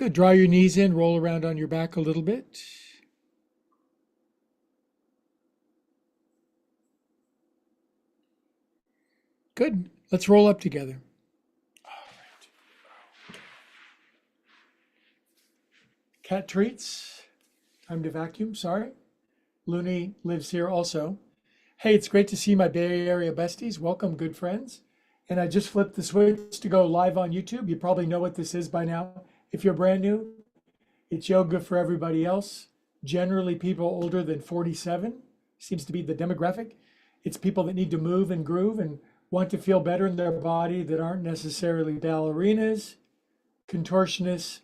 Good. Draw your knees in, roll around on your back a little bit. Good. Let's roll up together. Cat treats. Time to vacuum, sorry. Looney lives here also. Hey, it's great to see my Bay Area besties. Welcome, good friends. And I just flipped the switch to go live on YouTube. You probably know what this is by now. If you're brand new, it's yoga for everybody else. Generally people older than 47 seems to be the demographic. It's people that need to move and groove and want to feel better in their body that aren't necessarily ballerinas, contortionists,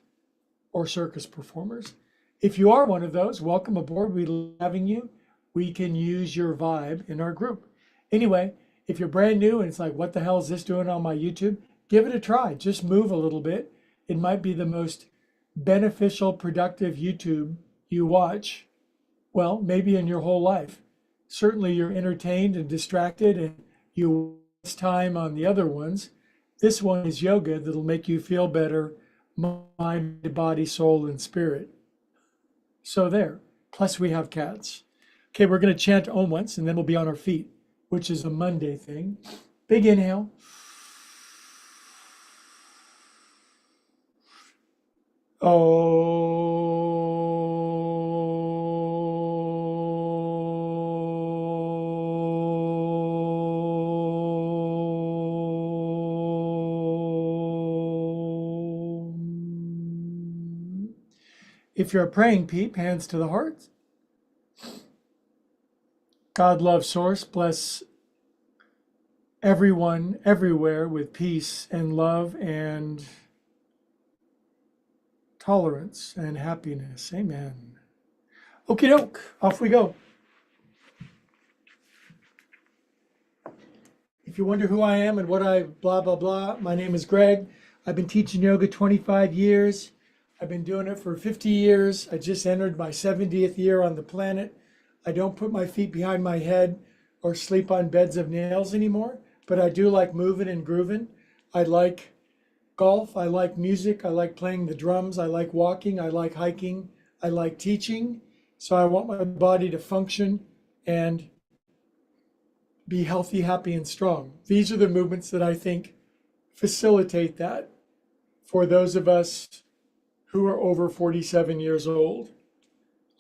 or circus performers. If you are one of those, welcome aboard. We love having you. We can use your vibe in our group. Anyway, if you're brand new and it's like, what the hell is this doing on my YouTube? Give it a try. Just move a little bit. It might be the most beneficial, productive YouTube you watch, well, maybe in your whole life. Certainly you're entertained and distracted and you waste time on the other ones. This one is yoga that'll make you feel better, mind, body, soul, and spirit. So there. Plus we have cats. Okay, we're going to chant Om once and then we'll be on our feet, which is a Monday thing. Big inhale. If you're a praying peep, hands to the heart. God, love, source, bless everyone, everywhere with peace and love and tolerance and happiness. Amen. Okie doke, off we go. If you wonder who I am and what I blah, blah, blah, my name is Greg. I've been teaching yoga 25 years. I've been doing it for 50 years. I just entered my 70th year on the planet. I don't put my feet behind my head or sleep on beds of nails anymore, but I do like moving and grooving. I like golf. I like music. I like playing the drums. I like walking. I like hiking. I like teaching. So I want my body to function and be healthy, happy, and strong. These are the movements that I think facilitate that for those of us who are over 47 years old.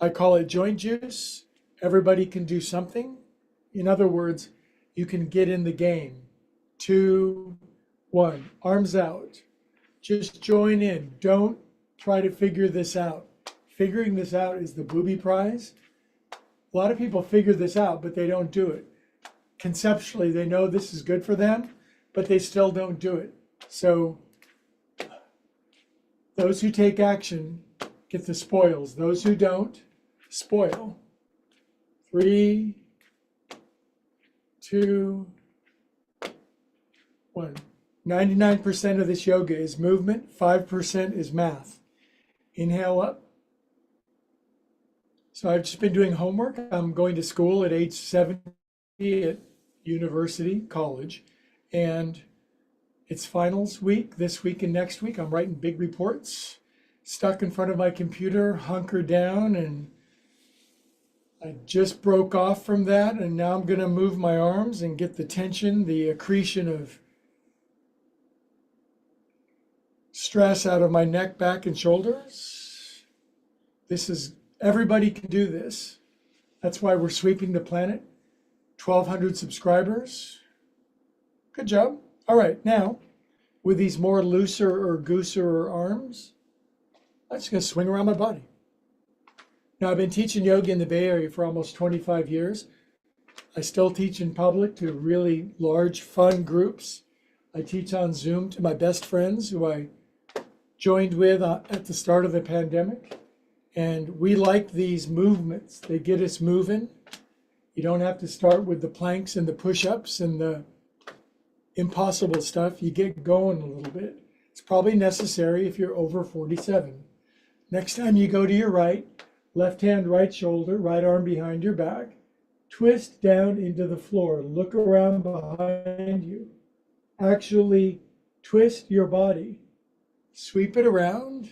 I call it joint juice. Everybody can do something. In other words, you can get in the game. 2, 1, arms out. Just join in. Don't try to figure this out. Figuring this out is the booby prize. A lot of people figure this out, but they don't do it. Conceptually, they know this is good for them, but they still don't do it. So those who take action get the spoils. Those who don't, spoil. 3, 2, 1. 99% of this yoga is movement, 5% is math. Inhale up. So I've just been doing homework. I'm going to school at age 70 at university, college, and it's finals week, this week and next week. I'm writing big reports, stuck in front of my computer, hunkered down, and I just broke off from that, and now I'm going to move my arms and get the tension, the accretion of stress out of my neck, back, and shoulders. This is, everybody can do this. That's why we're sweeping the planet. 1,200 subscribers. Good job. All right, now, with these more looser or gooser arms, I'm just going to swing around my body. Now, I've been teaching yoga in the Bay Area for almost 25 years. I still teach in public to really large, fun groups. I teach on Zoom to my best friends who I joined with at the start of the pandemic. And we like these movements. They get us moving. You don't have to start with the planks and the push-ups and the impossible stuff. You get going a little bit. It's probably necessary if you're over 47. Next time you go to your right, left hand, right shoulder, right arm behind your back, twist down into the floor. Look around behind you. Actually twist your body. Sweep it around.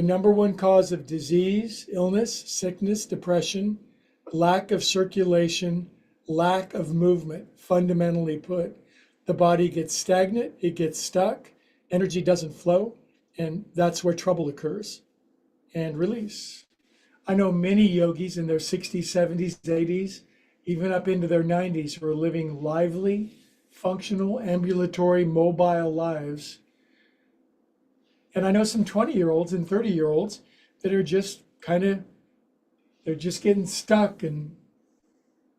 The number one cause of disease, illness, sickness, depression, lack of circulation, lack of movement, fundamentally put. The body gets stagnant, it gets stuck, energy doesn't flow, and that's where trouble occurs. And release. I know many yogis in their 60s, 70s, 80s, even up into their 90s, who are living lively, functional, ambulatory, mobile lives. And I know some 20-year-olds and 30-year-olds that are just they're just getting stuck, and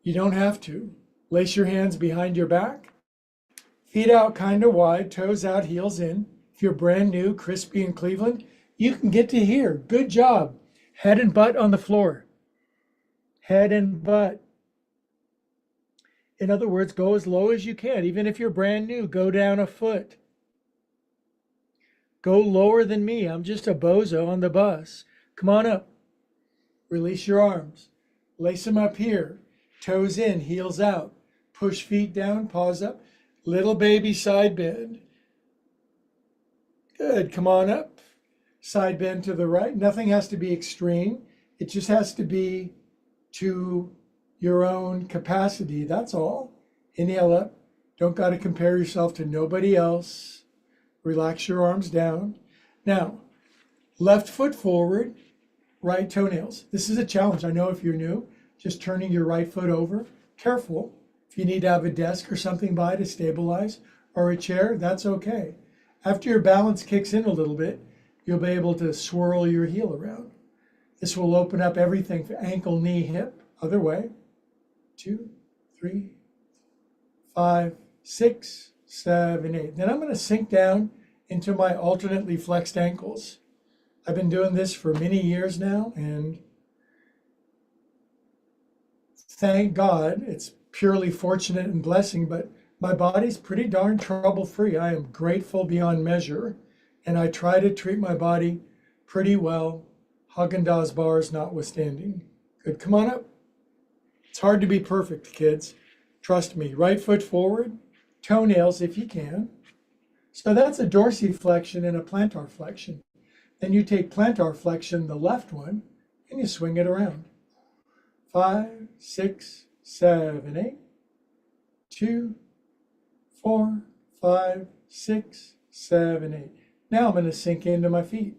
you don't have to. Lace your hands behind your back, feet out kind of wide, toes out, heels in. If you're brand new, crispy in Cleveland, you can get to here. Good job. Head and butt on the floor. Head and butt. In other words, go as low as you can. Even if you're brand new, go down a foot. Go lower than me. I'm just a bozo on the bus. Come on up. Release your arms. Lace them up here. Toes in, heels out. Push feet down, paws up. Little baby side bend. Good. Come on up. Side bend to the right. Nothing has to be extreme. It just has to be to your own capacity. That's all. Inhale up. Don't got to compare yourself to nobody else. Relax your arms down. Now, left foot forward, right toenails. This is a challenge. I know if you're new, just turning your right foot over. Careful. If you need to have a desk or something by to stabilize, or a chair, that's okay. After your balance kicks in a little bit, you'll be able to swirl your heel around. This will open up everything for ankle, knee, hip. Other way. 2, 3, 5, 6, 7, 8. Then I'm going to sink down into my alternately flexed ankles. I've been doing this for many years now, and thank God, it's purely fortunate and blessing, but my body's pretty darn trouble-free. I am grateful beyond measure, and I try to treat my body pretty well, Haagen-Dazs bars notwithstanding. Good, come on up. It's hard to be perfect, kids. Trust me. Right foot forward, toenails if you can. So that's a dorsiflexion and a plantar flexion. Then you take plantar flexion, the left one, and you swing it around. 5, 6, 7, 8. 2, 4, 5, 6, 7, 8. Now I'm going to sink into my feet.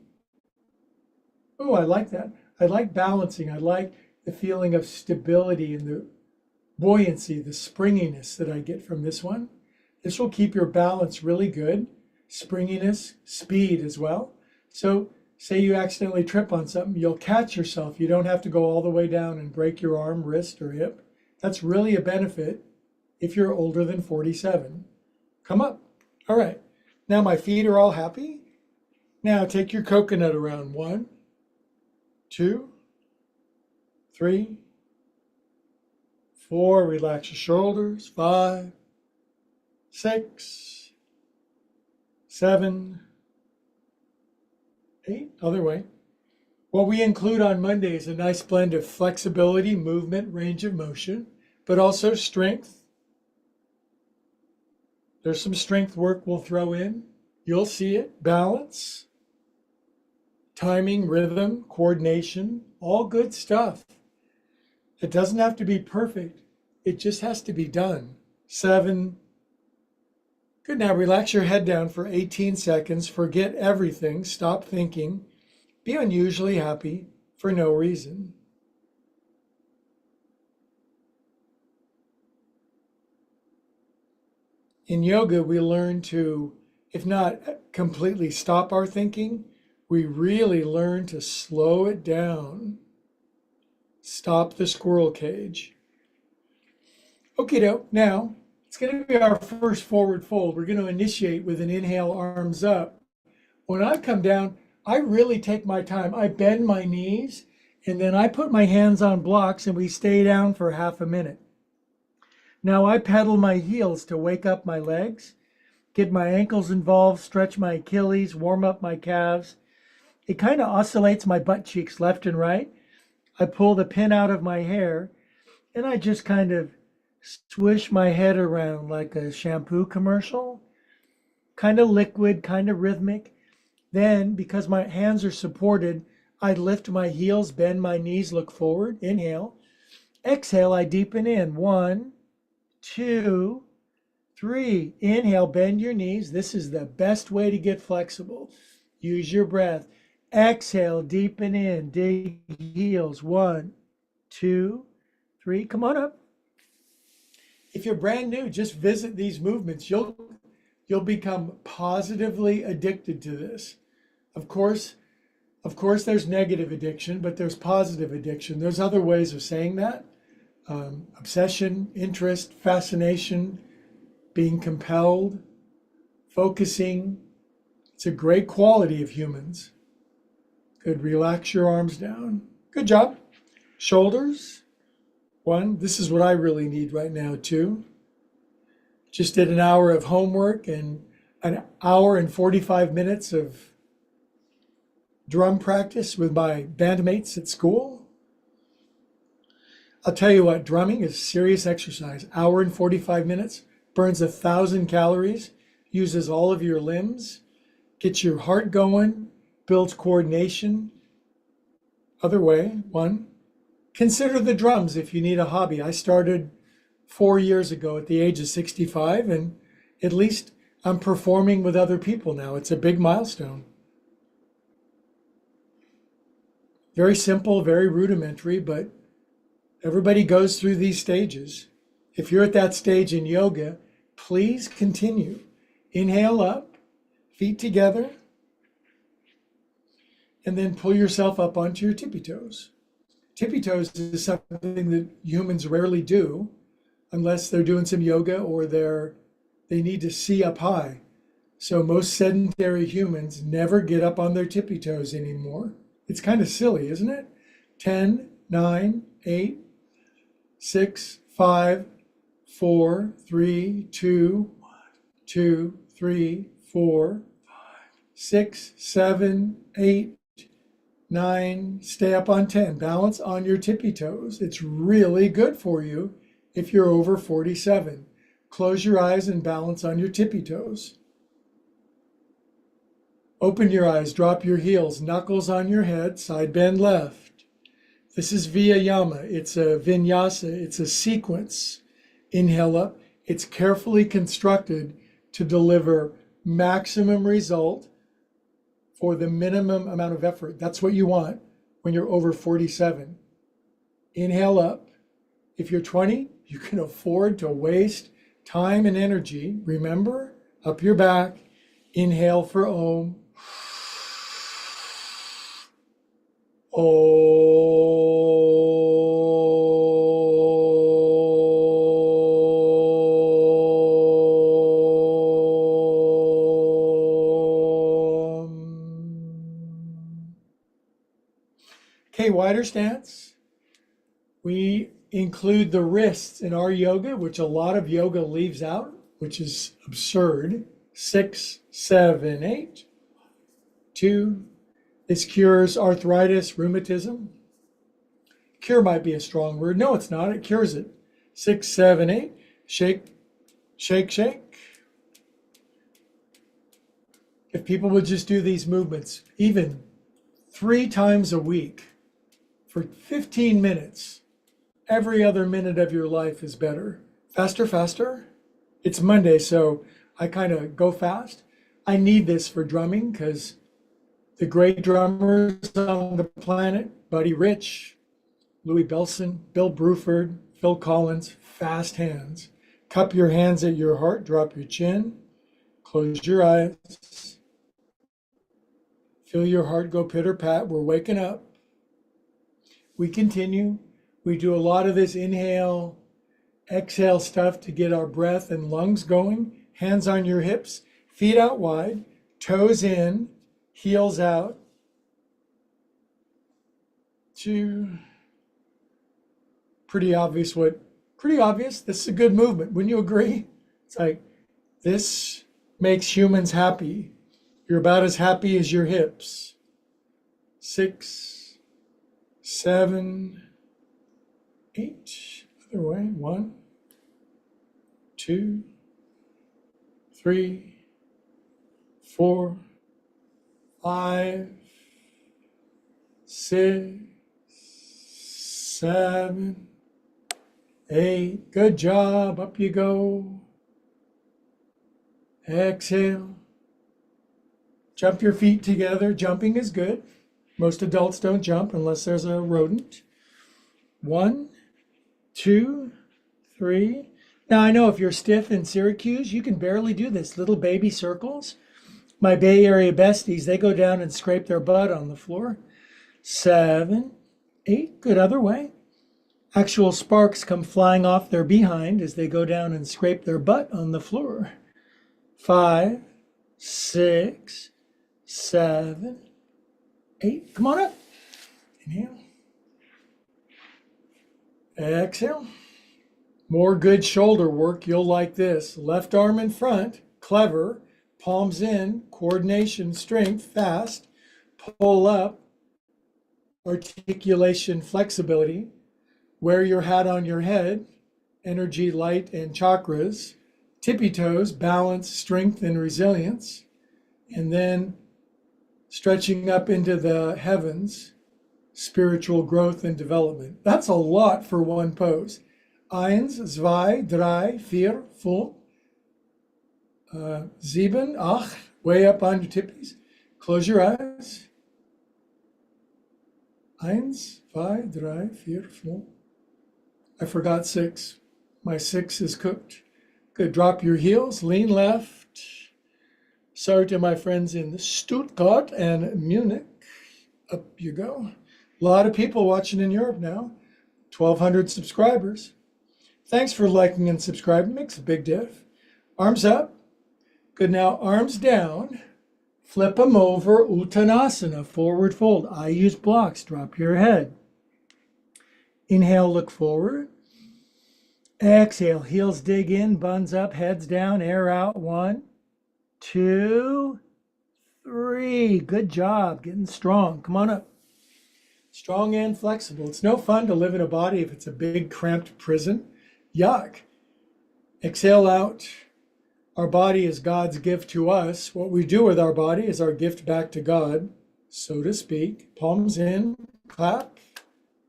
Oh, I like that. I like balancing. I like the feeling of stability and the buoyancy, the springiness that I get from this one. This will keep your balance really good. Springiness, speed as well. So say you accidentally trip on something, you'll catch yourself. You don't have to go all the way down and break your arm, wrist, or hip. That's really a benefit if you're older than 47. Come up. All right. Now my feet are all happy. Now take your coconut around. 1, 2, 3, 4. Relax your shoulders. 5, 6, 7, 8. Other way. What we include on Monday is a nice blend of flexibility, movement, range of motion, but also strength. There's some strength work we'll throw in. You'll see it. Balance, timing, rhythm, coordination, all good stuff. It doesn't have to be perfect. It just has to be done. 7. Good. Now relax your head down for 18 seconds. Forget everything. Stop thinking. Be unusually happy for no reason. In yoga, we learn to, if not completely stop our thinking, we really learn to slow it down. Stop the squirrel cage. Okay, now it's going to be our first forward fold. We're going to initiate with an inhale, arms up. When I come down, I really take my time. I bend my knees, and then I put my hands on blocks, and we stay down for half a minute. Now I pedal my heels to wake up my legs, get my ankles involved, stretch my Achilles, warm up my calves. It kind of oscillates my butt cheeks left and right. I pull the pin out of my hair, and I just kind of swish my head around like a shampoo commercial. Kind of liquid, kind of rhythmic. Then, because my hands are supported, I lift my heels, bend my knees, look forward. Inhale. Exhale, I deepen in. 1, 2, 3. Inhale, bend your knees. This is the best way to get flexible. Use your breath. Exhale, deepen in. Dig heels. 1, 2, 3. Come on up. If you're brand new, just visit these movements. You'll become positively addicted to this. Of course, there's negative addiction, but there's positive addiction. There's other ways of saying that. Obsession, interest, fascination, being compelled, focusing. It's a great quality of humans. Good. Relax your arms down. Good job. Shoulders. 1. This is what I really need right now, 2. Just did an hour of homework and an hour and 45 minutes of drum practice with my bandmates at school. I'll tell you what, drumming is serious exercise. Hour and 45 minutes, burns 1,000 calories, uses all of your limbs, gets your heart going, builds coordination. Other way, 1, consider the drums if you need a hobby. I started 4 years ago at the age of 65, and at least I'm performing with other people now. It's a big milestone. Very simple, very rudimentary, but everybody goes through these stages. If you're at that stage in yoga, please continue. Inhale up, feet together, and then pull yourself up onto your tippy toes. Tippy toes is something that humans rarely do unless they're doing some yoga or they need to see up high. So most sedentary humans never get up on their tippy toes anymore. It's kind of silly, isn't it? 10, 9, 8, 6, 5, 4, 3, 2, 2, 3, 4, 6, 7, 8, 9. Stay up on 10. Balance on your tippy toes. It's really good for you if you're over 47. Close your eyes and balance on your tippy toes. Open your eyes, drop your heels, knuckles on your head, side bend left. This is Viyama. It's a vinyasa. It's a sequence. Inhale up. It's carefully constructed to deliver maximum result for the minimum amount of effort. That's what you want when you're over 47. Inhale up. If you're 20, you can afford to waste time and energy. Remember, up your back. Inhale for Om. Okay, wider stance. We include the wrists in our yoga, which a lot of yoga leaves out, which is absurd. 6, 7, 8, 2. This cures arthritis, rheumatism. Cure might be a strong word. No, it's not. It cures it. 6, 7, 8. Shake, shake, shake. If people would just do these movements, even 3 times a week for 15 minutes, every other minute of your life is better. Faster, faster. It's Monday, so I kind of go fast. I need this for drumming because the great drummers on the planet, Buddy Rich, Louis Bellson, Bill Bruford, Phil Collins, fast hands. Cup your hands at your heart, drop your chin, close your eyes. Feel your heart go pitter-pat. We're waking up. We continue. We do a lot of this inhale, exhale stuff to get our breath and lungs going. Hands on your hips, feet out wide, toes in, heels out. 2. Pretty obvious. This is a good movement. Wouldn't you agree? It's like, this makes humans happy. You're about as happy as your hips. 6, 7, 8. Other way. 1, 2, 3, 4, 5, 6, 7, 8. Good job. Up you go. Exhale. Jump your feet together. Jumping is good. Most adults don't jump unless there's a rodent. 1, 2, 3. Now I know if you're stiff in Syracuse, you can barely do this. Little baby circles. My Bay Area besties, they go down and scrape their butt on the floor. 7, 8. Good other way. Actual sparks come flying off their behind as they go down and scrape their butt on the floor. 5, 6, 7, 8. Come on up. Inhale. Exhale. More good shoulder work. You'll like this. Left arm in front. Clever. Palms in. Coordination, strength, fast. Pull up. Articulation, flexibility. Wear your hat on your head. Energy, light, and chakras. Tippy toes, balance, strength, and resilience. And then stretching up into the heavens, spiritual growth and development. That's a lot for one pose. 1, 2, 3, 4, 5, 7, 8. Way up on your tippies. Close your eyes. 1, 2, 3, 4, 5. I forgot 6. My 6 is cooked. Good. Drop your heels. Lean left. Sorry to my friends in Stuttgart and Munich. Up you go. A lot of people watching in Europe now. 1,200 subscribers. Thanks for liking and subscribing. Makes a big diff. Arms up. Good. Now arms down. Flip them over. Uttanasana. Forward fold. I use blocks. Drop your head. Inhale, look forward. Exhale, heels dig in, buns up, heads down, air out. 1, 2, 3. Good job, getting strong. Come on up. Strong and flexible. It's no fun to live in a body if it's a big cramped prison. Yuck. Exhale out. Our body is God's gift to us. What we do with our body is our gift back to God, so to speak. Palms in, clap,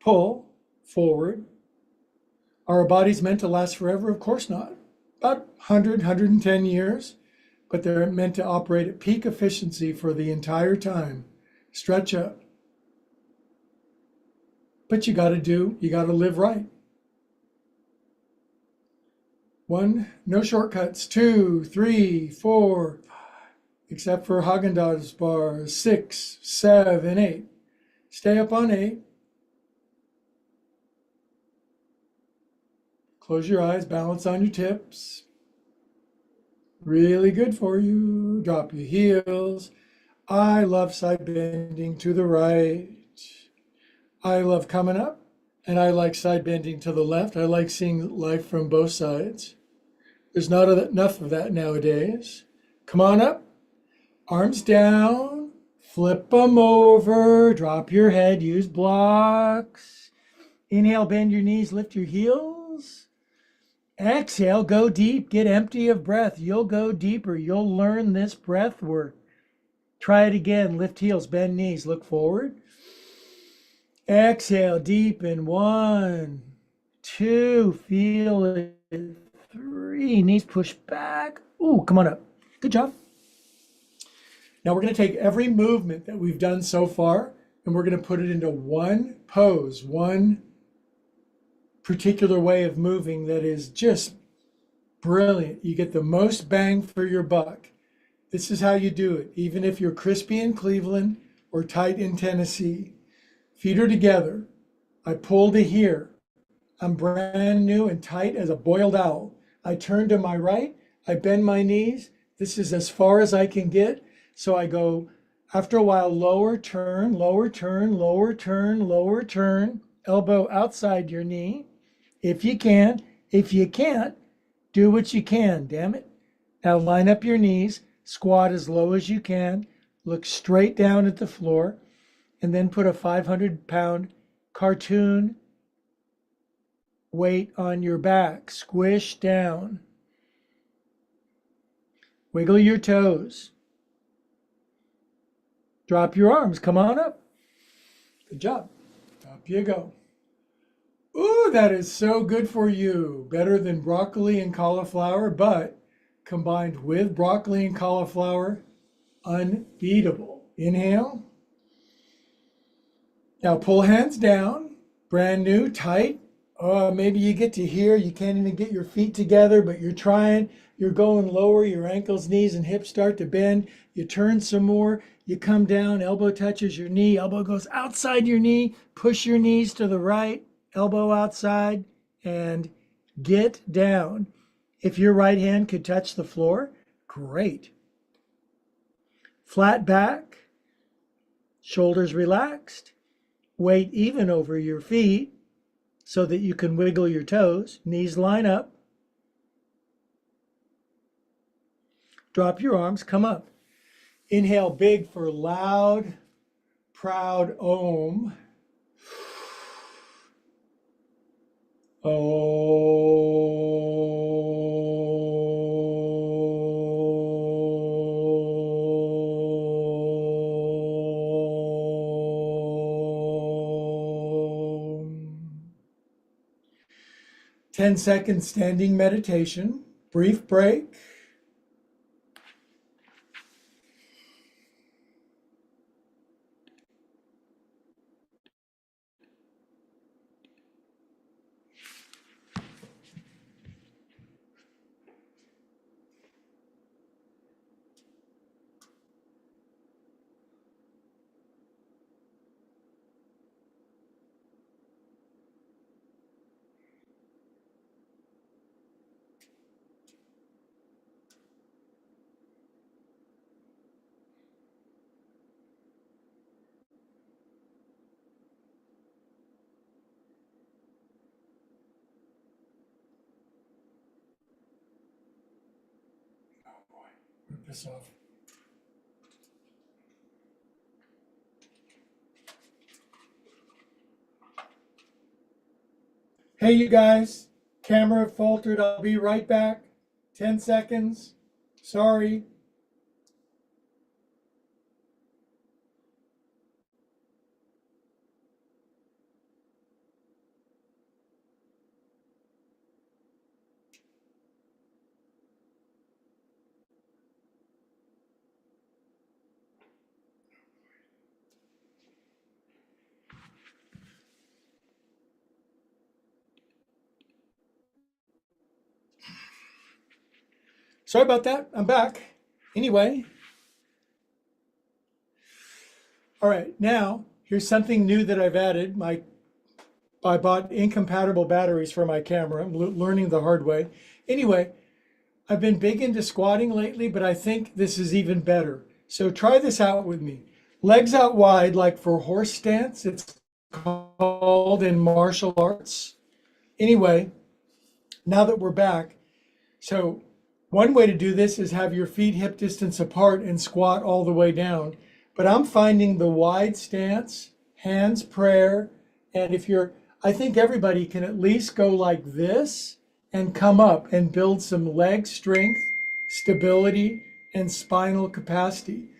pull, forward. Are our bodies meant to last forever? Of course not. About 100, 110 years, but they're meant to operate at peak efficiency for the entire time. Stretch up. But you got to live right. 1, no shortcuts. 2, 3, 4, 5, except for Haagen-Dazs bars. 6, 7, 8. Stay up on 8. Close your eyes, balance on your tips. Really good for you. Drop your heels. I love side bending to the right. I love coming up, and I like side bending to the left. I like seeing life from both sides. There's not enough of that nowadays. Come on up. Arms down. Flip them over. Drop your head. Use blocks. Inhale, bend your knees, lift your heels. Exhale, go deep, get empty of breath. You'll go deeper. You'll learn this breath work. Try it again. Lift heels, bend knees, look forward. Exhale, deepen. 1, 2, feel it. 3, knees push back. Ooh, come on up. Good job. Now we're going to take every movement that we've done so far and we're going to put it into one pose, one particular way of moving that is just brilliant. You get the most bang for your buck. This is how you do it. Even if you're crispy in Cleveland or tight in Tennessee, feet are together. I pull to here. I'm brand new and tight as a boiled owl. I turn to my right. I bend my knees. This is as far as I can get. So I go, after a while, lower turn, lower turn, lower turn, lower turn, elbow outside your knee. If you can. If you can't, do what you can, damn it. Now line up your knees, squat as low as you can, look straight down at the floor, and then put a 500-pound cartoon weight on your back. Squish down. Wiggle your toes. Drop your arms. Come on up. Good job. Up you go. Ooh, that is so good for you. Better than broccoli and cauliflower, but combined with broccoli and cauliflower, unbeatable. Inhale. Now pull hands down. Brand new, tight. Maybe you get to here. You can't even get your feet together, but you're trying. You're going lower. Your ankles, knees, and hips start to bend. You turn some more. You come down. Elbow touches your knee. Elbow goes outside your knee. Push your knees to the right. Elbow outside. And get down. If your right hand could touch the floor, great. Flat back. Shoulders relaxed. Weight even over your feet so that you can wiggle your toes. Knees line up. Drop your arms, come up. Inhale big for loud, proud Om. Om. 10-second standing meditation. Brief break. Rip this off. Hey, you guys, camera faltered. I'll be right back. 10 seconds. Sorry. Sorry about that. I'm back. Anyway. All right. Now, here's something new that I've added. I bought incompatible batteries for my camera. I'm learning the hard way. Anyway, I've been big into squatting lately, but I think this is even better. So try this out with me. Legs out wide, like for horse stance. It's called in martial arts. Anyway, now that we're back, so one way to do this is have your feet hip distance apart and squat all the way down. But I'm finding the wide stance, hands prayer, and I think everybody can at least go like this and come up and build some leg strength, stability, and spinal capacity.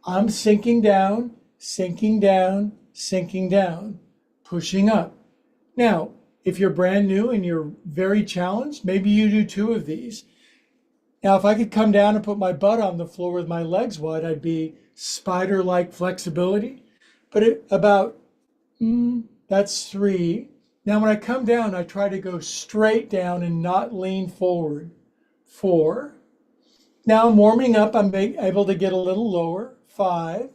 I'm sinking down, sinking down, sinking down, pushing up. Now, if you're brand new and you're very challenged, maybe you do 2 of these. Now, if I could come down and put my butt on the floor with my legs wide, I'd be spider-like flexibility. But that's 3. Now, when I come down, I try to go straight down and not lean forward. 4. Now I'm warming up. I'm able to get a little lower. 5.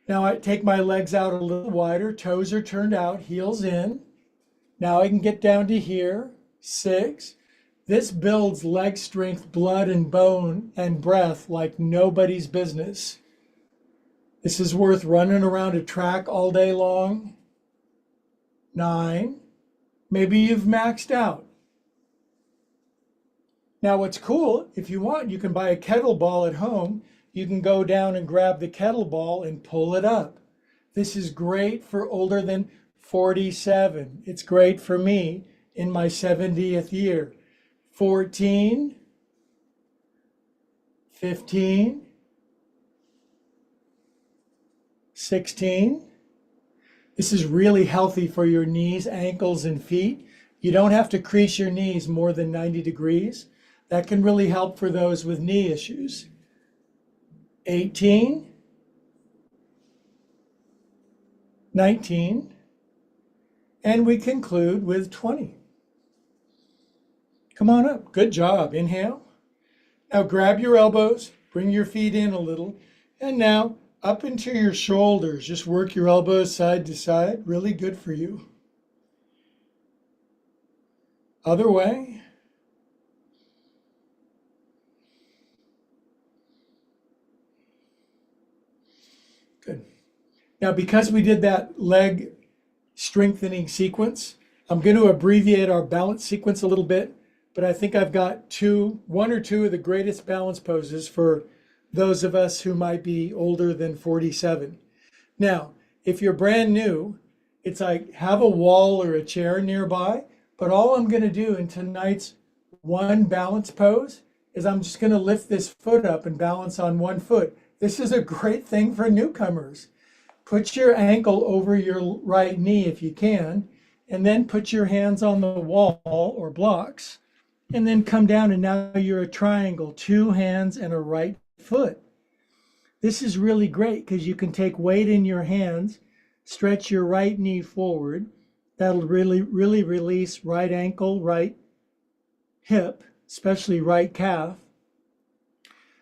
Now I take my legs out a little wider. Toes are turned out, heels in. Now I can get down to here. 6. This builds leg strength, blood and bone and breath like nobody's business. This is worth running around a track all day long. 9. Maybe you've maxed out. Now what's cool, if you want, you can buy a kettlebell at home. You can go down and grab the kettlebell and pull it up. This is great for older than 47. It's great for me in my 70th year. 14, 15, 16. This is really healthy for your knees, ankles, and feet. You don't have to crease your knees more than 90 degrees. That can really help for those with knee issues. 18, 19, and we conclude with 20. Come on up. Good job. Inhale. Now grab your elbows, bring your feet in a little, and now up into your shoulders. Just work your elbows side to side. Really good for you. Other way. Good. Now, because we did that leg strengthening sequence, I'm going to abbreviate our balance sequence a little bit, but I think I've got one or two of the greatest balance poses for those of us who might be older than 47. Now, if you're brand new, it's like have a wall or a chair nearby, but all I'm going to do in tonight's one balance pose is I'm just going to lift this foot up and balance on one foot. This is a great thing for newcomers. Put your ankle over your right knee if you can, and then put your hands on the wall or blocks, and then come down, and now you're a triangle, 2 hands and a right foot. This is really great because you can take weight in your hands, stretch your right knee forward. That'll really release right ankle, right hip, especially right calf.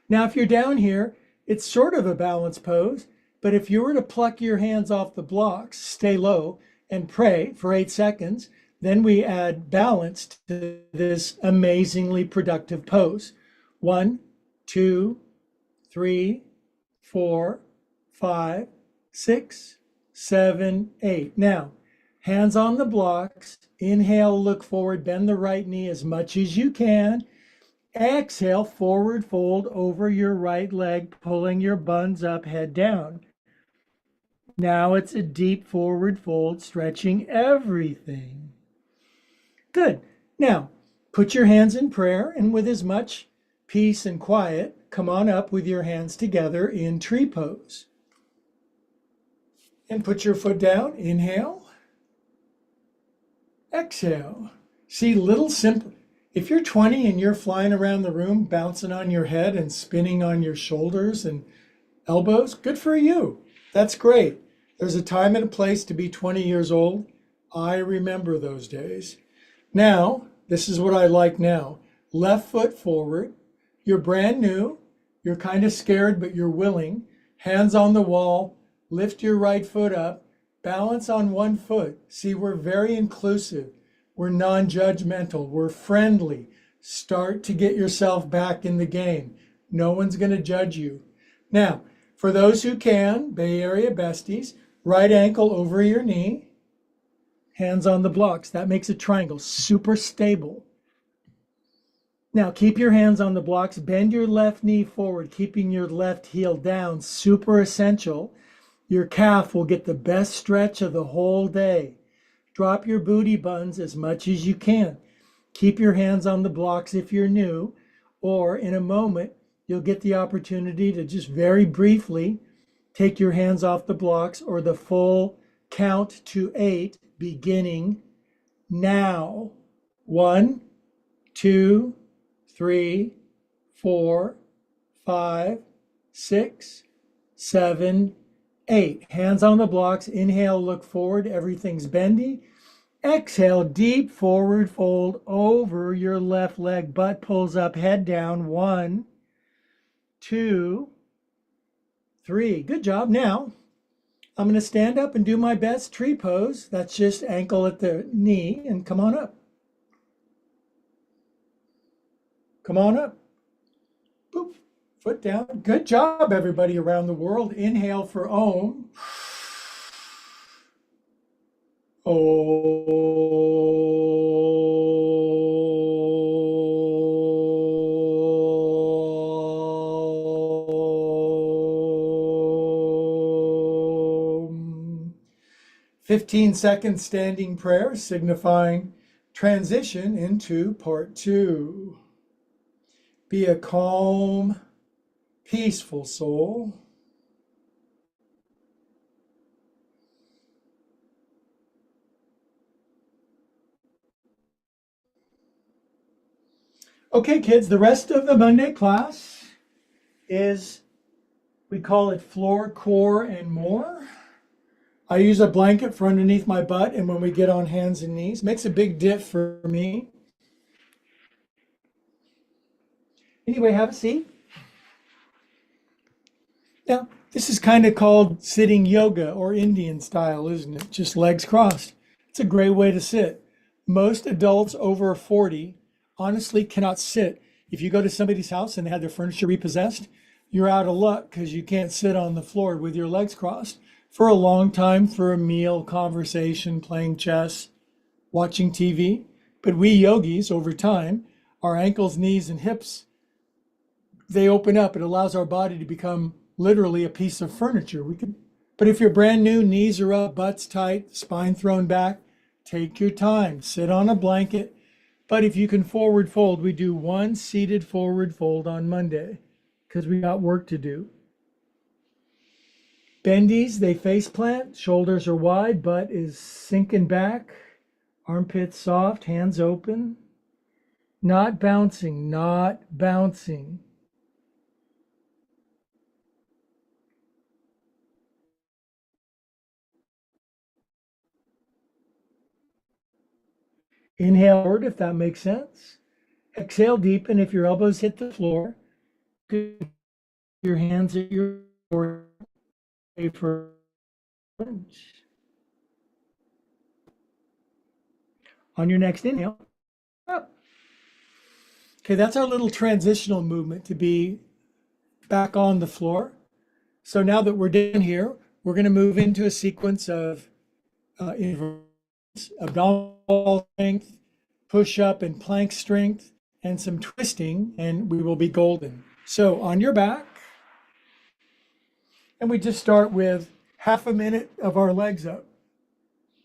Now, if you're down here, it's sort of a balance pose, but if you were to pluck your hands off the blocks, stay low, and pray for 8 seconds, then we add balance to this amazingly productive pose. 1, 2, 3, 4, 5, 6, 7, 8. Now, hands on the blocks. Inhale, look forward, bend the right knee as much as you can. Exhale, forward fold over your right leg, pulling your buns up, head down. Now it's a deep forward fold, stretching everything. Good. Now, put your hands in prayer, and with as much peace and quiet, come on up with your hands together in tree pose. And put your foot down. Inhale. Exhale. See, little simple. If you're 20 and you're flying around the room, bouncing on your head and spinning on your shoulders and elbows, good for you. That's great. There's a time and a place to be 20 years old. I remember those days. Now, this is what I like now. Left foot forward. You're brand new. You're kind of scared, but you're willing. Hands on the wall. Lift your right foot up. Balance on one foot. See, we're very inclusive. We're non-judgmental. We're friendly. Start to get yourself back in the game. No one's going to judge you. Now, for those who can, Bay Area besties, right ankle over your knee, hands on the blocks. That makes a triangle, super stable. Now, keep your hands on the blocks. Bend your left knee forward, keeping your left heel down, super essential. Your calf will get the best stretch of the whole day. Drop your booty buns as much as you can. Keep your hands on the blocks if you're new, or in a moment, you'll get the opportunity to just very briefly take your hands off the blocks or the full count to 8, beginning now. 1, 2, 3, 4, 5, 6, 7, 8. Hands on the blocks. Inhale, look forward. Everything's bendy. Exhale, deep forward fold over your left leg. Butt pulls up, head down. 1, 2, 3. Good job. Now, I'm going to stand up and do my best tree pose. That's just ankle at the knee, and come on up. Come on up. Boop. Foot down. Good job, everybody around the world. Inhale for Om. Om. 15 seconds standing prayer signifying transition into part 2. Be a calm, peaceful soul. Okay, kids, the rest of the Monday class is, we call it floor, core, and more. I use a blanket for underneath my butt, and when we get on hands and knees, makes a big diff for me. Anyway, have a seat. Now, this is kind of called sitting yoga or Indian style, isn't it? Just legs crossed. It's a great way to sit. Most adults over 40 honestly cannot sit. If you go to somebody's house and they had their furniture repossessed, you're out of luck because you can't sit on the floor with your legs crossed for a long time for a meal, conversation, playing chess, watching TV. But we yogis, over time, our ankles, knees, and hips, they open up. It allows our body to become literally a piece of furniture. But if you're brand new, knees are up, butt's tight, spine thrown back, take your time, sit on a blanket. But if you can forward fold, we do one seated forward fold on Monday because we got work to do. Bendies, they face plant, shoulders are wide, butt is sinking back, armpits soft, hands open. Not bouncing, not bouncing. Inhale forward if that makes sense. Exhale, deepen if your elbows hit the floor. Your hands at your for on your next inhale, up. Okay, that's our little transitional movement to be back on the floor. So now that we're done here, we're going to move into a sequence of abdominal strength, push up and plank strength, and some twisting, and we will be golden. So on your back, and we just start with half a minute of our legs up.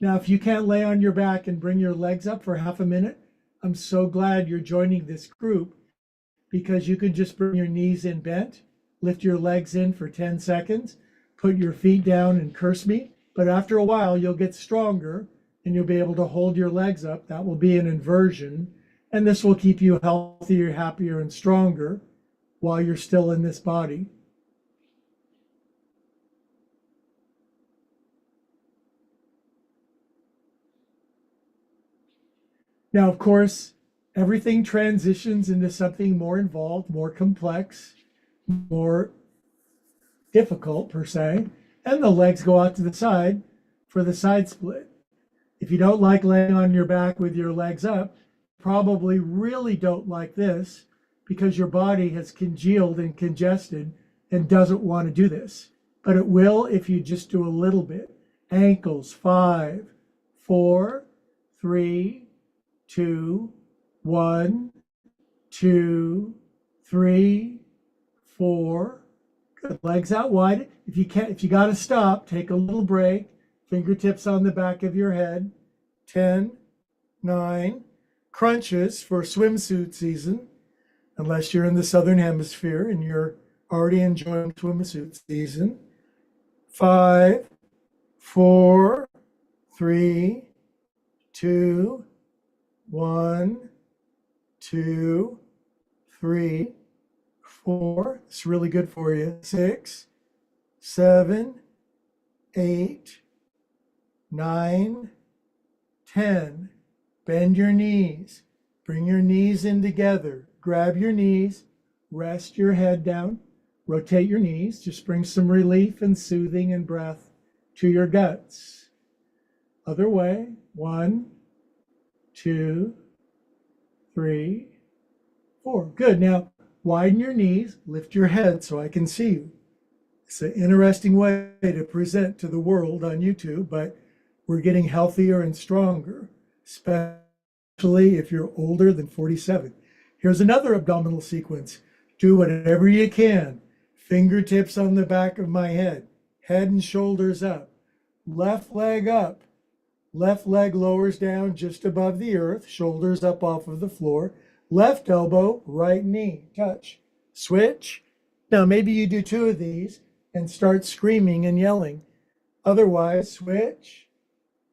Now, if you can't lay on your back and bring your legs up for half a minute, I'm so glad you're joining this group because you can just bring your knees in bent, lift your legs in for 10 seconds, put your feet down and curse me. But after a while, you'll get stronger and you'll be able to hold your legs up. That will be an inversion. And this will keep you healthier, happier, and stronger while you're still in this body. Now, of course, everything transitions into something more involved, more complex, more difficult per se, and the legs go out to the side for the side split. If you don't like laying on your back with your legs up, probably really don't like this because your body has congealed and congested and doesn't want to do this. But it will if you just do a little bit. Ankles, 5, 4, 3, 2, 1, 2, 3, 4. Good. Legs out wide. If you got to stop, take a little break. Fingertips on the back of your head. 10, 9. Crunches for swimsuit season, unless you're in the southern hemisphere and you're already enjoying swimsuit season. 5, 4, 3, 2, 1, 2, 3, 4. It's really good for you. 6, 7, 8, 9, 10. Bend your knees. Bring your knees in together. Grab your knees. Rest your head down. Rotate your knees. Just bring some relief and soothing and breath to your guts. Other way. 1, 2, 3, 4. Good. Now, widen your knees. Lift your head so I can see you. It's an interesting way to present to the world on YouTube, but we're getting healthier and stronger, especially if you're older than 47. Here's another abdominal sequence. Do whatever you can. Fingertips on the back of my head. Head and shoulders up. Left leg up. Left leg lowers down just above the earth. Shoulders up off of the floor. Left elbow, right knee. Touch. Switch. Now maybe you do 2 of these and start screaming and yelling. Otherwise, switch,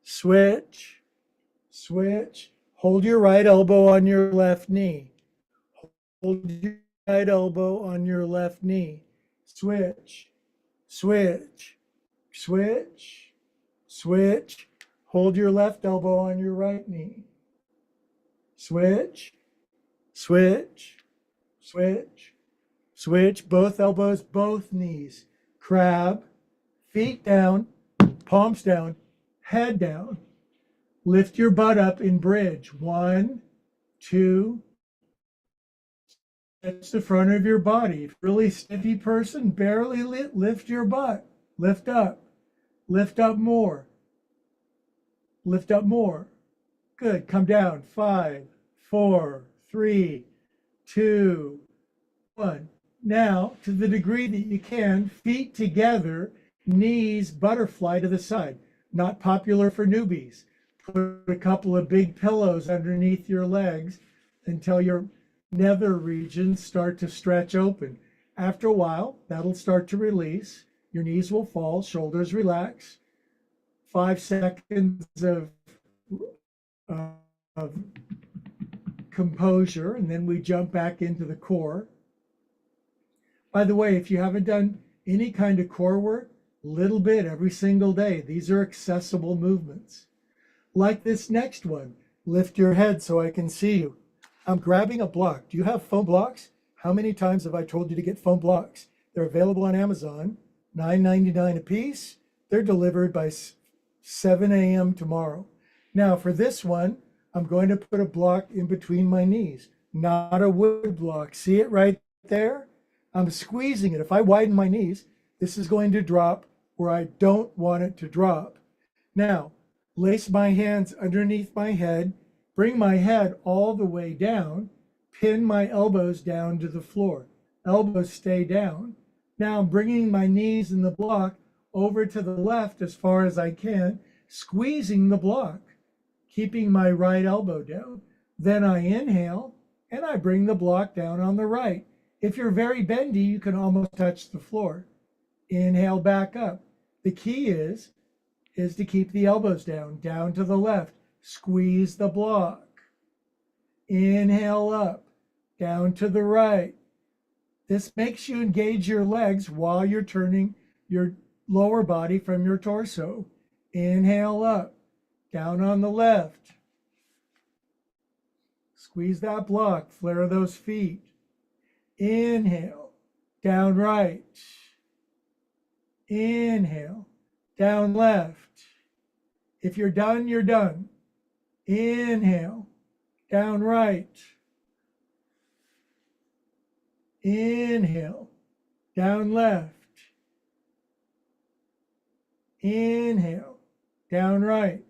switch, switch. Hold your right elbow on your left knee. hold your right elbow on your left knee. Switch, switch, switch, switch. Hold your left elbow on your right knee. Switch, switch, switch, switch. Both elbows, both knees. Crab, feet down, palms down, head down. Lift your butt up in bridge. 1, 2. Touch the front of your body. Really stiffy person, barely lift your butt. Lift up. Lift up more. Lift up more. Good. Come down. 5, 4, 3, 2, 1. Now, to the degree that you can, feet together, knees butterfly to the side. Not popular for newbies. Put a couple of big pillows underneath your legs until your nether regions start to stretch open. After a while, that'll start to release. Your knees will fall, shoulders relax. 5 seconds of composure, and then we jump back into the core. By the way, if you haven't done any kind of core work, little bit every single day. These are accessible movements. Like this next one, lift your head so I can see you. I'm grabbing a block. Do you have foam blocks? How many times have I told you to get foam blocks? They're available on Amazon, $9.99 a piece. They're delivered by 7 a.m. tomorrow. Now for this one, I'm going to put a block in between my knees, not a wood block. See it right there? I'm squeezing it. If I widen my knees, this is going to drop where I don't want it to drop. Now, lace my hands underneath my head, bring my head all the way down, pin my elbows down to the floor. Elbows stay down. Now I'm bringing my knees in the block over to the left as far as I can, squeezing the block, keeping my right elbow down. Then I inhale and I bring the block down on the right. If you're very bendy, you can almost touch the floor. Inhale back up. The key is to keep the elbows down to the left. Squeeze the block. Inhale up, down to the right. This makes you engage your legs while you're turning your lower body from your torso. Inhale up, down on the left. Squeeze that block, flare those feet. Inhale, down right. Inhale, down left. If you're done, you're done. Inhale, down right. Inhale, down left. Inhale, down right.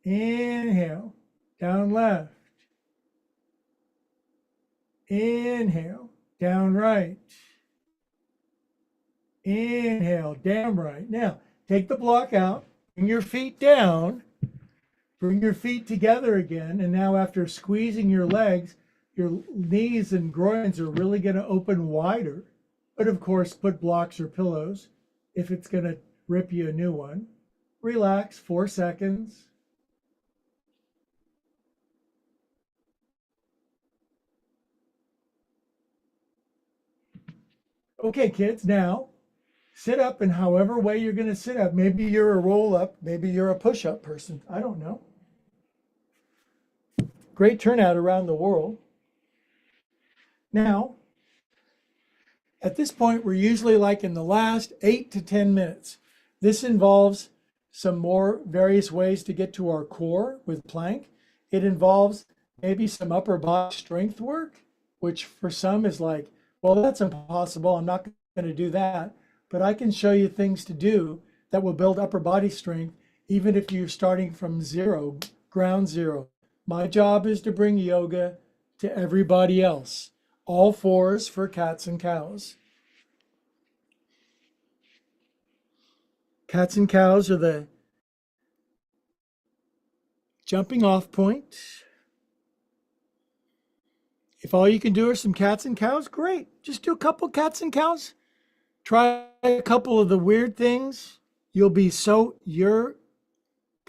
Inhale, down left. Inhale, down right. Inhale, down right. Now, take the block out, bring your feet down, bring your feet together again, and now after squeezing your legs, your knees and groins are really going to open wider. But of course, put blocks or pillows if it's going to rip you a new one. Relax, 4 seconds. Okay, kids, now sit up in however way you're going to sit up. Maybe you're a roll up, maybe you're a push up person. I don't know. Great turnout around the world. Now, at this point, we're usually like in the last 8 to 10 minutes. This involves some more various ways to get to our core with plank. It involves maybe some upper body strength work, which for some is like, well, that's impossible. I'm not going to do that. But I can show you things to do that will build upper body strength, even if you're starting from zero, ground zero. My job is to bring yoga to everybody else. All fours for cats and cows. Cats and cows are the jumping off point. If all you can do are some cats and cows, great. Just do a couple cats and cows. Try a couple of the weird things. You're going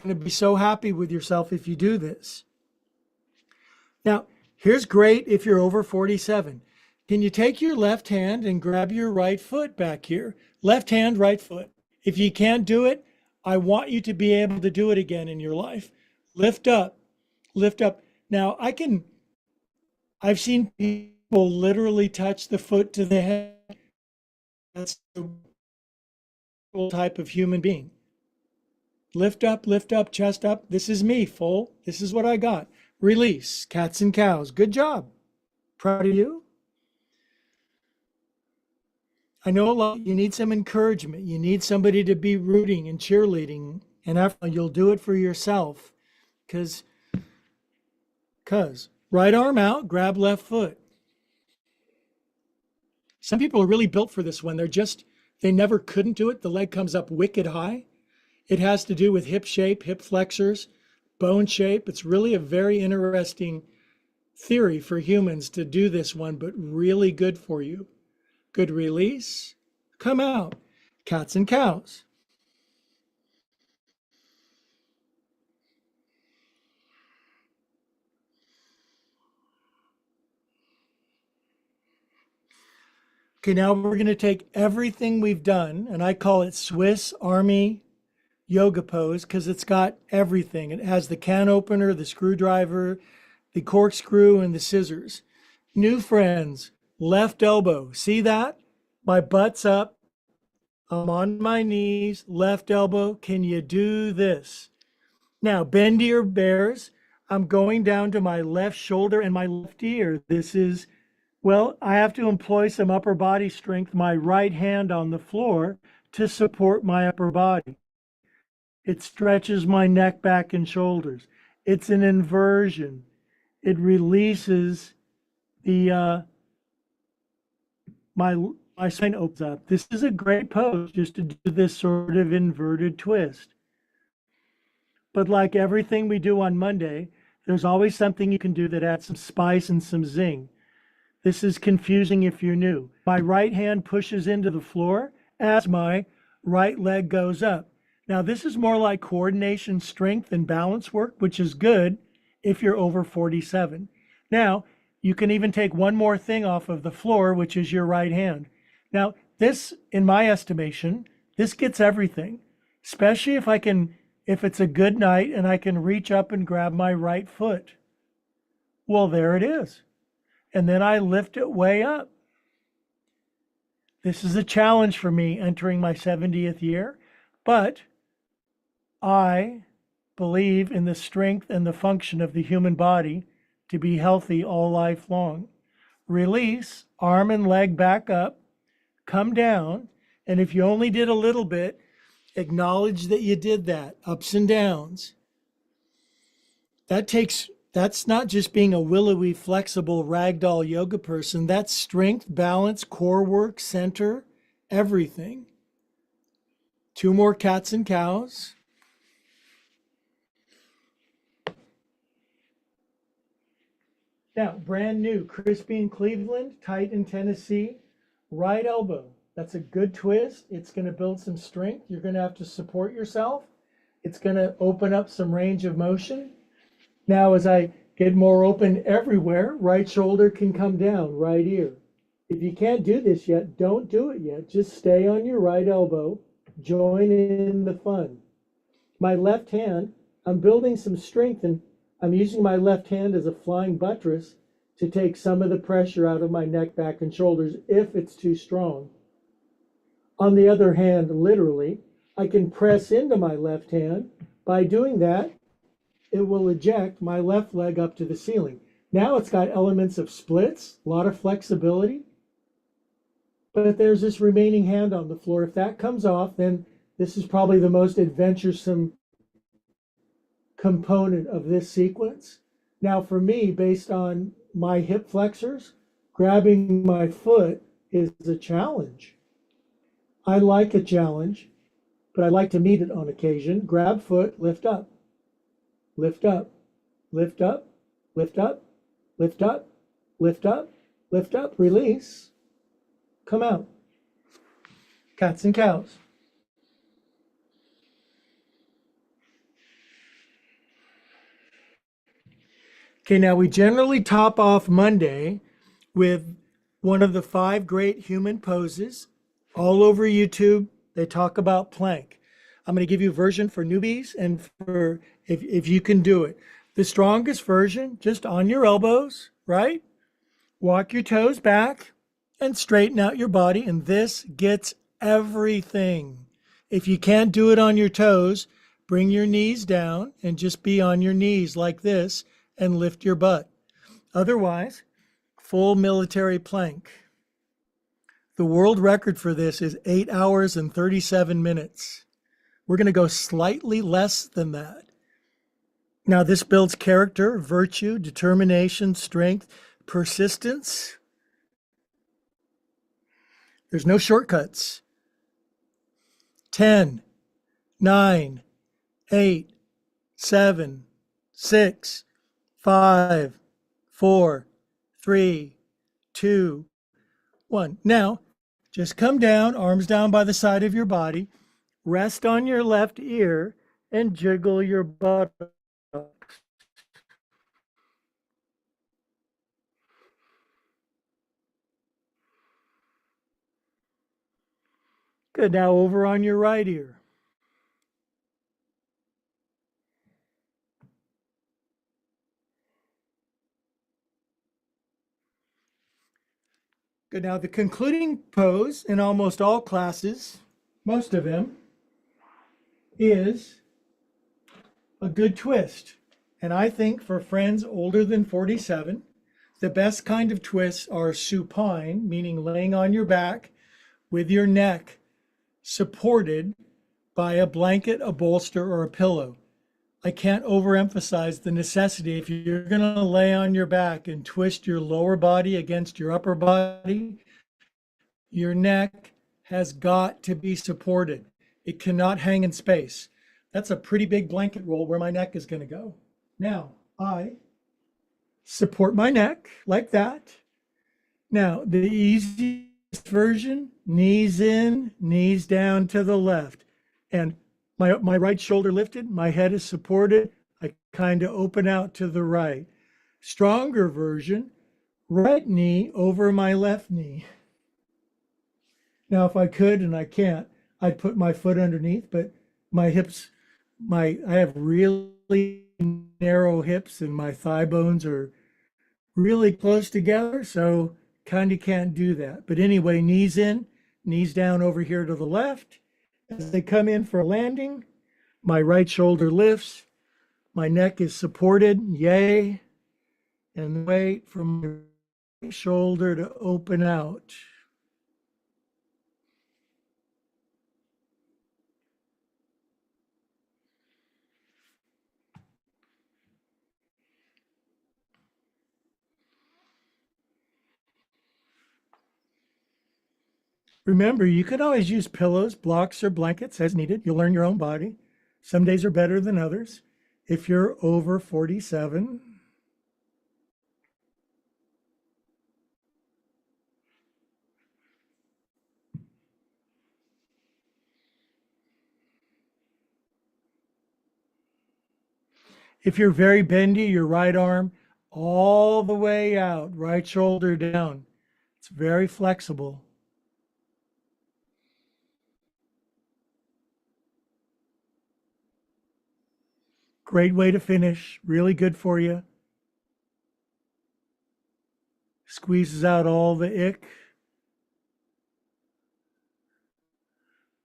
to be so happy with yourself if you do this. Now, Here's great if you're over 47. Can you take your left hand and grab your right foot back here? Left hand, right foot. If you can't do it, I want you to be able to do it again in your life. Lift up, lift up. Now, I've seen people literally touch the foot to the head. That's the type of human being. Lift up, chest up. This is me, full. This is what I got. Release, cats and cows. Good job. Proud of you. I know a lot. You need some encouragement. You need somebody to be rooting and cheerleading. And after you'll do it for yourself. Because right arm out, grab left foot. Some people are really built for this one. They never couldn't do it. The leg comes up wicked high. It has to do with hip shape, hip flexors, bone shape. It's really a very interesting theory for humans to do this one, but really good for you. Good release. Come out. Cats and cows. Okay, now we're going to take everything we've done, and I call it Swiss Army yoga pose because it's got everything. It has the can opener, the screwdriver, the corkscrew, and the scissors. New friends, left elbow. See that? My butt's up. I'm on my knees, left elbow. Can you do this? Now, bend your bears. I'm going down to my left shoulder and my left ear. Well, I have to employ some upper body strength, my right hand on the floor to support my upper body. It stretches my neck, back, and shoulders. It's an inversion. It releases the my spine opens up. This is a great pose just to do this sort of inverted twist. But like everything we do on Monday, there's always something you can do that adds some spice and some zing. This is confusing if you're new. My right hand pushes into the floor as my right leg goes up. Now, this is more like coordination, strength, and balance work, which is good if you're over 47. Now, you can even take one more thing off of the floor, which is your right hand. Now, this, in my estimation, this gets everything, especially if it's a good night and I can reach up and grab my right foot. Well, there it is. And then I lift it way up. This is a challenge for me entering my 70th year, but I believe in the strength and the function of the human body to be healthy all life long. Release, arm and leg back up, come down, and if you only did a little bit, acknowledge that you did that, ups and downs. That's not just being a willowy, flexible ragdoll yoga person. That's strength, balance, core work, center, everything. 2 more cats and cows. Now, brand new, crispy in Cleveland, tight in Tennessee, right elbow. That's a good twist. It's going to build some strength. You're going to have to support yourself. It's going to open up some range of motion. Now, as I get more open everywhere, right shoulder can come down, right ear. If you can't do this yet, don't do it yet. Just stay on your right elbow. Join in the fun. My left hand, I'm building some strength and I'm using my left hand as a flying buttress to take some of the pressure out of my neck, back, and shoulders if it's too strong. On the other hand, literally, I can press into my left hand. By doing that, it will eject my left leg up to the ceiling. Now it's got elements of splits, a lot of flexibility, but there's this remaining hand on the floor. If that comes off, then this is probably the most adventuresome component of this sequence. Now for me, based on my hip flexors, grabbing my foot is a challenge. I like a challenge, but I like to meet it on occasion. Grab foot, lift up, lift up, lift up, lift up, lift up, lift up, lift up, release, come out. Cats and cows. Okay, now we generally top off Monday with one of the 5 great human poses. All over YouTube, they talk about plank. I'm going to give you a version for newbies and for if you can do it. The strongest version, just on your elbows, right? Walk your toes back and straighten out your body, and this gets everything. If you can't do it on your toes, bring your knees down and just be on your knees like this and lift your butt. Otherwise, full military plank. The world record for this is 8 hours and 37 minutes. We're going to go slightly less than that. Now, this builds character, virtue, determination, strength, persistence. There's no shortcuts. 10, 9, 8, 7, 6, 5, 4, 3, 2, 1. Now, just come down, arms down by the side of your body, rest on your left ear, and jiggle your butt. Good. Now over on your right ear. Good. Now the concluding pose in almost all classes, most of them, is a good twist. And I think for friends older than 47, the best kind of twists are supine, meaning laying on your back with your neck supported by a blanket, a bolster, or a pillow. I can't overemphasize the necessity. If you're going to lay on your back and twist your lower body against your upper body, your neck has got to be supported. It cannot hang in space. That's a pretty big blanket roll where my neck is going to go. Now, I support my neck like that. Now, the easiest version, knees in, knees down to the left. And my right shoulder lifted, my head is supported. I kind of open out to the right. Stronger version, right knee over my left knee. Now, if I could, and I can't, I'd put my foot underneath, but my hips, I have really narrow hips and my thigh bones are really close together, so kind of can't do that. But anyway, knees in, knees down over here to the left. As they come in for a landing, my right shoulder lifts, my neck is supported, yay, and wait for my right shoulder to open out. Remember, you can always use pillows, blocks, or blankets as needed. You'll learn your own body. Some days are better than others. If you're over 47, if you're very bendy, your right arm all the way out, right shoulder down. It's very flexible. Great way to finish. Really good for you. Squeezes out all the ick.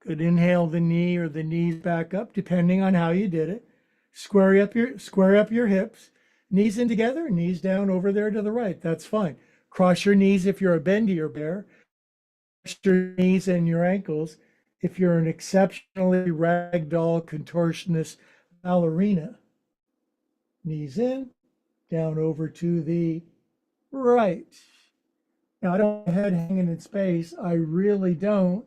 Good. Inhale the knee or the knees back up, depending on how you did it. Square up your hips. Knees in together, knees down over there to the right. That's fine. Cross your knees if you're a bendier bear. Cross your knees and your ankles if you're an exceptionally ragdoll contortionist ballerina. Knees in, down over to the right. Now I don't have my head hanging in space. I really don't.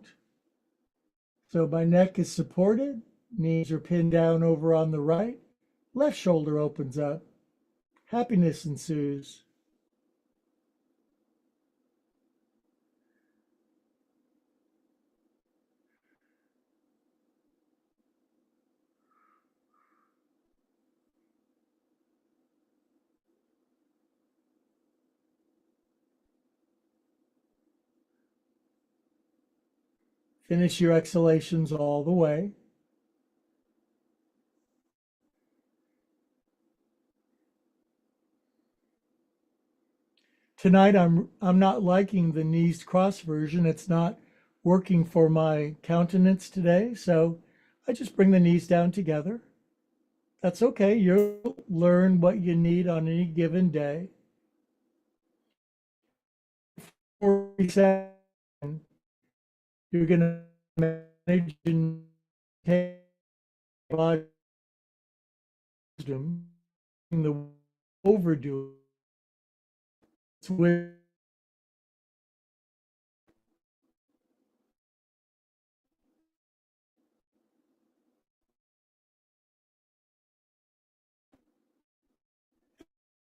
So my neck is supported, knees are pinned down over on the right, left shoulder opens up, happiness ensues. Finish your exhalations all the way. Tonight I'm not liking the knees cross version. It's not working for my countenance today, so I just bring the knees down together. That's okay. You'll learn what you need on any given day. 47, you're going to manage and take body wisdom, the overdo it.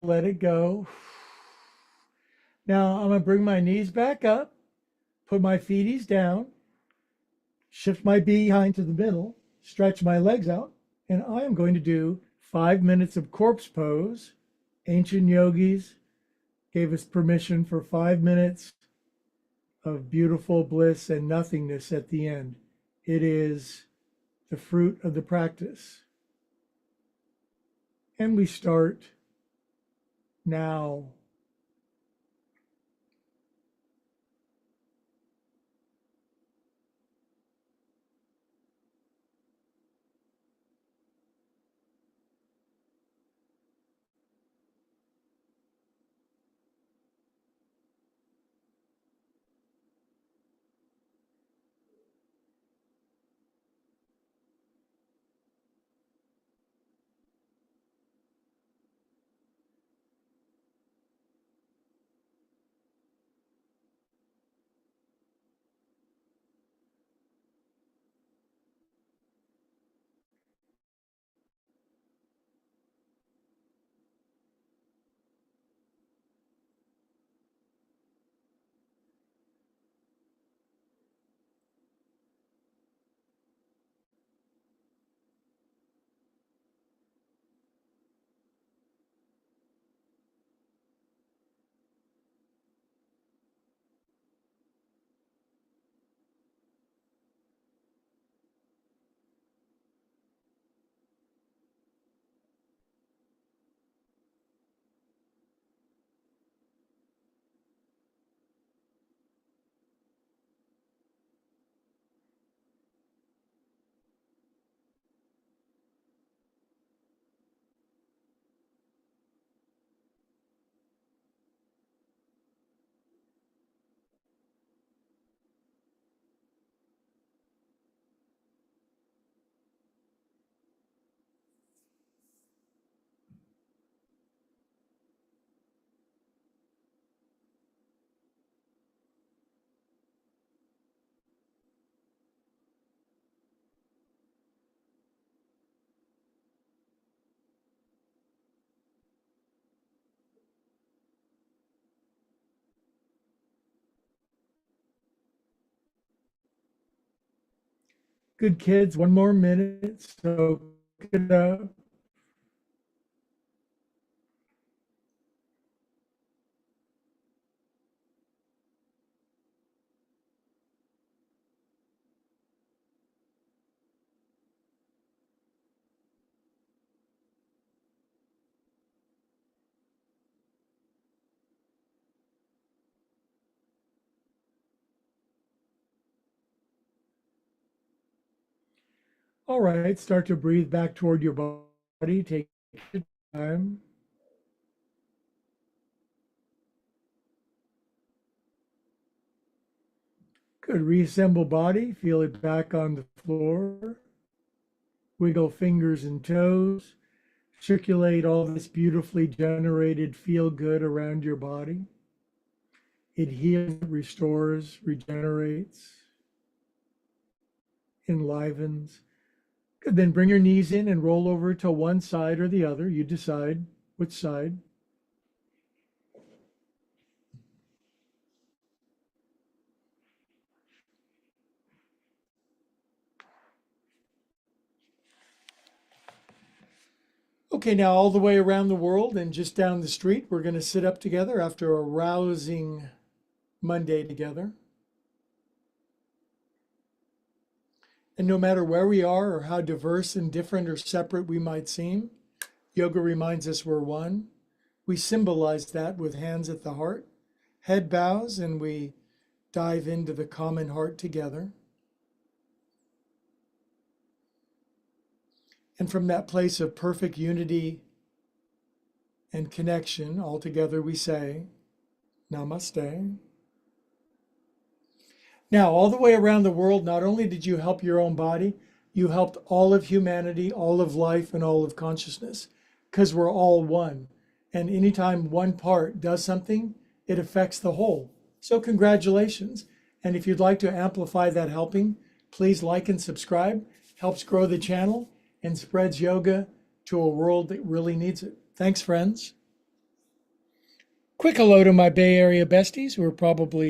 Let it go. Now I'm going to bring my knees back up, put my feeties down, shift my behind to the middle, stretch my legs out, and I am going to do 5 minutes of corpse pose. Ancient yogis gave us permission for 5 minutes of beautiful bliss and nothingness at the end. It is the fruit of the practice. And we start now. Good kids, 1 more minute. So it up. All right, start to breathe back toward your body. Take your time. Good. Reassemble body. Feel it back on the floor. Wiggle fingers and toes. Circulate all this beautifully generated feel good around your body. It heals, restores, regenerates, enlivens. Good. Then bring your knees in and roll over to one side or the other. You decide which side. Okay, now all the way around the world and just down the street, we're going to sit up together after a rousing Monday together. And no matter where we are or how diverse and different or separate we might seem, yoga reminds us we're one. We symbolize that with hands at the heart, head bows, and we dive into the common heart together. And from that place of perfect unity and connection, all together we say, Namaste. Now, all the way around the world, not only did you help your own body, you helped all of humanity, all of life, and all of consciousness, because we're all one. And anytime one part does something, it affects the whole. So congratulations. And if you'd like to amplify that helping, please like and subscribe. Helps grow the channel and spreads yoga to a world that really needs it. Thanks, friends. Quick hello to my Bay Area besties who are probably